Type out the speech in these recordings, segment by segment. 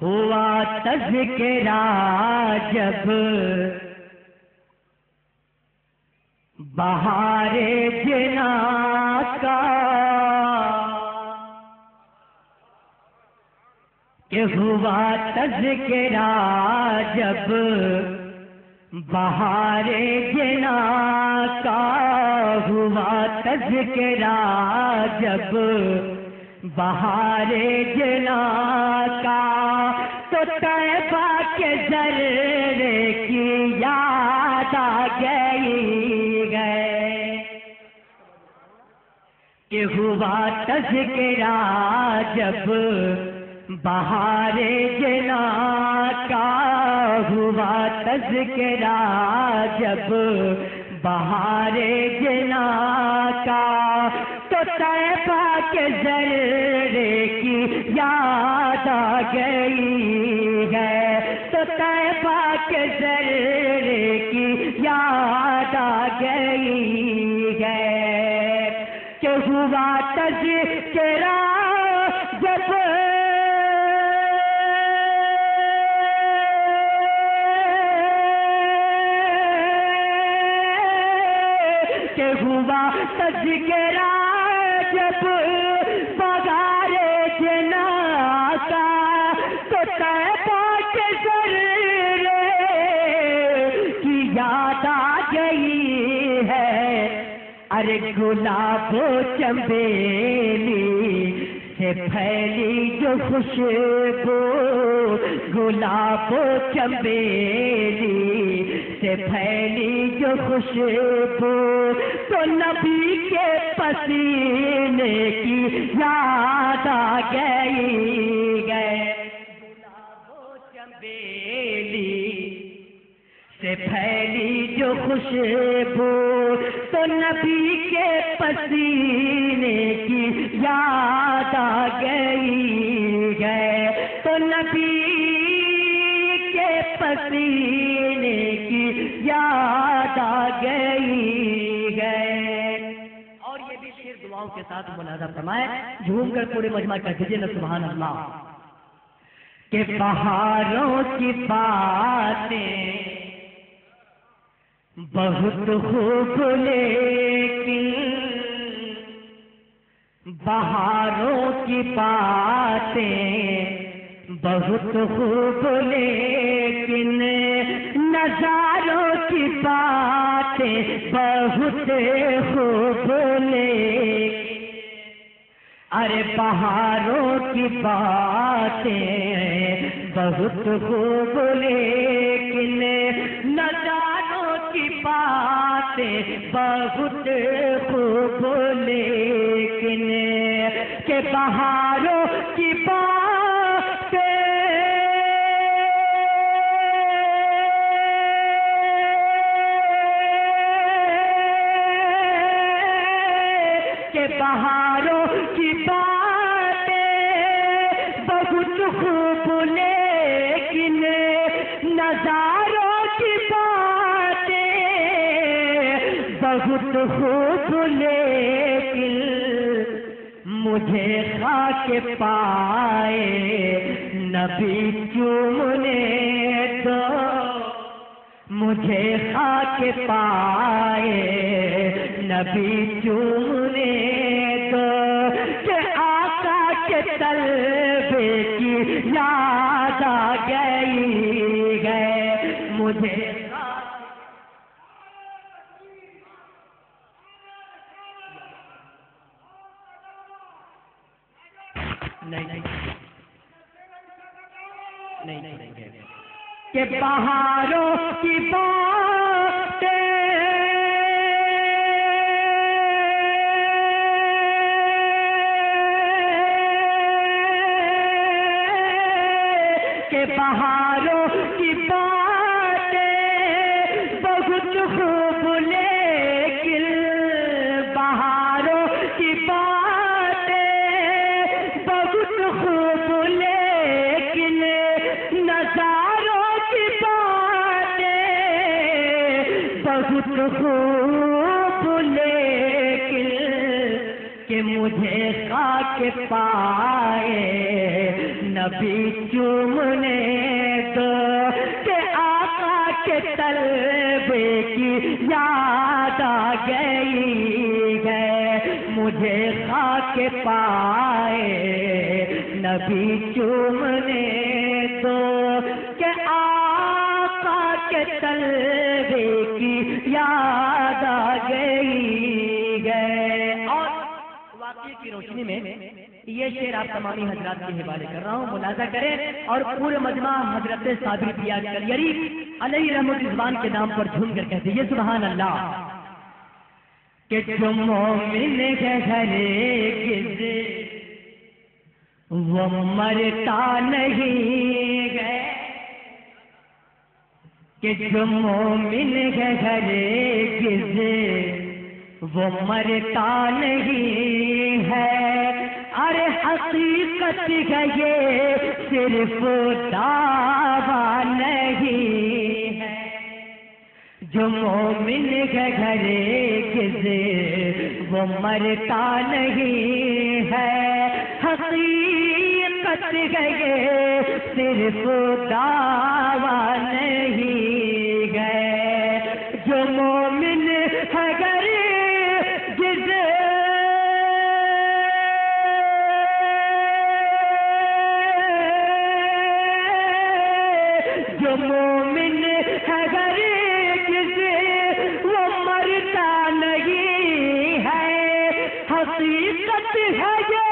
ہوا تذکرہ جب بہار جنا کا کہ ہوا تذکرہ جب بہار جنا کا ہوا تذکرہ جب بہار جنا کا تو طیبہ کے ذرے کی یاد آ گئی ہے کہ ہوا تذکرہ جب بہار جنا کا ہوا تذکرہ جب بہار جنا کا تو طیبہ کے ذرے کی یاد آ گئی ہے تو طیبہ کے ذرے کی یاد آ گئی ہے کہ ہوا تذکرہ جب ہوا تذکرہ جب بہار جنا کا تو طیبہ کے ذرے کی یاد آ گئی ہے ارے گلاب و چنبیلی سے پھیلی جو خوشبو گلاب و چنبیلی سے پھیلی جو خوشبو تو نبی کے پسینے کی یاد آ گئی ہے گلاب و چنبیلی سے پھیلی جو خوشبو تو نبی کے پسینے کی یاد آ گئی ہے تو نبی کے پسینے کی یاد آ گئی ہے اور یہ بھی شعر دعاؤں کے ساتھ ملاحظہ فرمائے جھوم کر پورے مجمع کر دیجیے نا سبحان اللہ کہ بہاروں کی باتیں بہت خوب لیکن بہاروں کی باتیں بہت خوب لیکن نظاروں کی باتیں بہت خوب لیکن ارے بہاروں کی باتیں بہت خوب لیکن نظاروں کی باتیں بہت خوب لیکن کہ بہاروں کی باتیں کہ بہاروں کی باتیں بہت خوب لیکن نظاروں کی باتیں بہت خوب لیکن مجھے خاک پائے نبی چومنے دو مجھے خاک پائے نبی چومنے دو کہ آقا کے طلبے کی یاد آ گئی ہے مجھے نہیں کہ بہاروں کی باتیں کہ بہاروں کی باتیں بہت خوب لیکن بہاروں کی باتیں بہت خوب لیکن نظاروں کی باتیں بہت خوب لیکن کہ مجھے خاک پائے نبی چومنے دو، کہ آقا کے طلبے کی یاد آ گئی ہے، مجھے خاک پائے نبی چومنے دو، کہ آقا کے طلبے کی یاد آ گئی ہے۔ اور واقعے کی روشنی میں یہ شعر آپ تمامی حضرات کے حوالے کر رہا ہوں، ملاحظہ کریں اور پورے مجمع حضرت صابر پیا کلیری علیہ رحمت زبان کے نام پر جھوم کر کہتے ہیں سبحان اللہ، کہ جو مومن ہے ہرگز وہ مرتا نہیں ہے، کہ جو مومن ہے ہرگز وہ مرتا نہیں ہے، ارے حقیقت ہے یہ صرف دعویٰ نہیں ہے، جو مومن ہے ہرگز وہ مرتا نہیں ہے، حقیقت ہے یہ صرف دعویٰ نہیں ہے، جو مومن ہے ہرگز جو مومن ہے ہرگز وہ مرتا نہیں ہے، حقیقت ہے یہ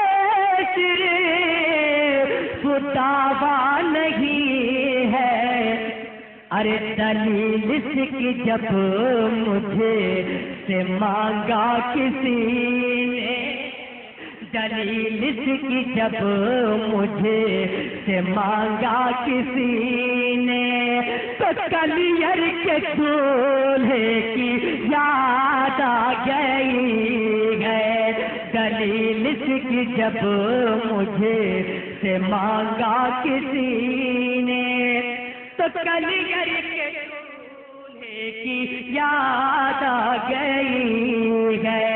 صرف دعویٰ نہیں ہے، ارے دلیل اس کی جب مجھے سے مانگا کسی نے، دلیل اس کی جب مجھے سے مانگا کسی نے، تو کلیر کے دولہے کی یاد آ گئی ہے، دلیل اس کی جب مجھے سے مانگا کسی نے، تو کلیر کے دولہے کی یاد آ گئی ہے،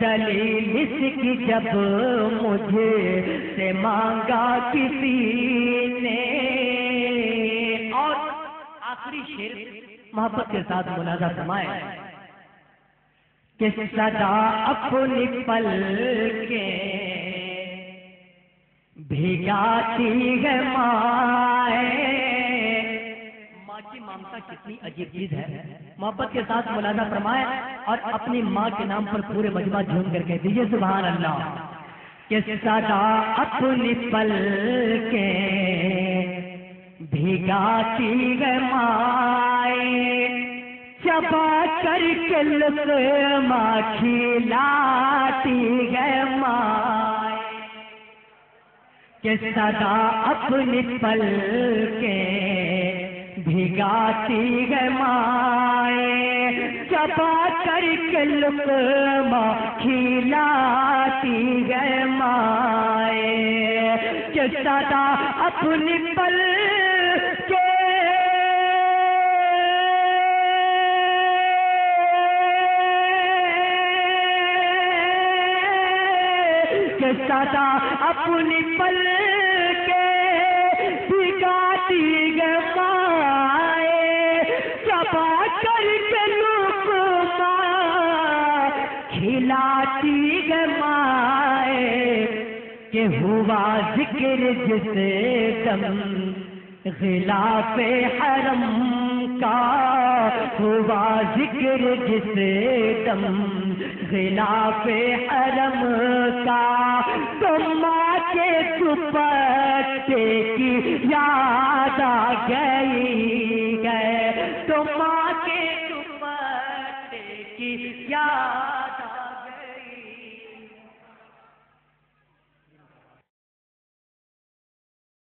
دلیل اس کی جب مجھے سے مانگا کسی نے۔ اور آخری شعر محبت کے ساتھ ملاحظہ فرمائے کہ صدا اپنی پل کے بھگاتی ہے مائیں، ماں کی ممتا کتنی عجیب چیز ہے، محبت کے ساتھ ملاحظہ فرمائے اور اپنی ماں کے نام پر پورے مجمع جھوم کر کہہ دیجیے سبحان اللہ، کہ صدا اپنی پل کے بھگاتی ہے مائیں، چبا کر کے لقمہ کھلاتی ہے مائیں، کہ صدا اپنی پل کے بھگاتی ہے مائیں، چبا کر کے لقمہ کھلاتی ہے مائیں، کہ صدا اپنی پل کے صدا اپنی پل کے بھگاتی ہے مائیں، چبا کر کے لقمہ کھلاتی ہے مائیں، کہ ہوا ذکر جس دم غلاف حرم کا، ہوا ذکر جس دم غلاف حرم کا، تو ماں کے دوپٹے کی یاد آ گئی ہے، تو ماں کے دوپٹے کی یاد آ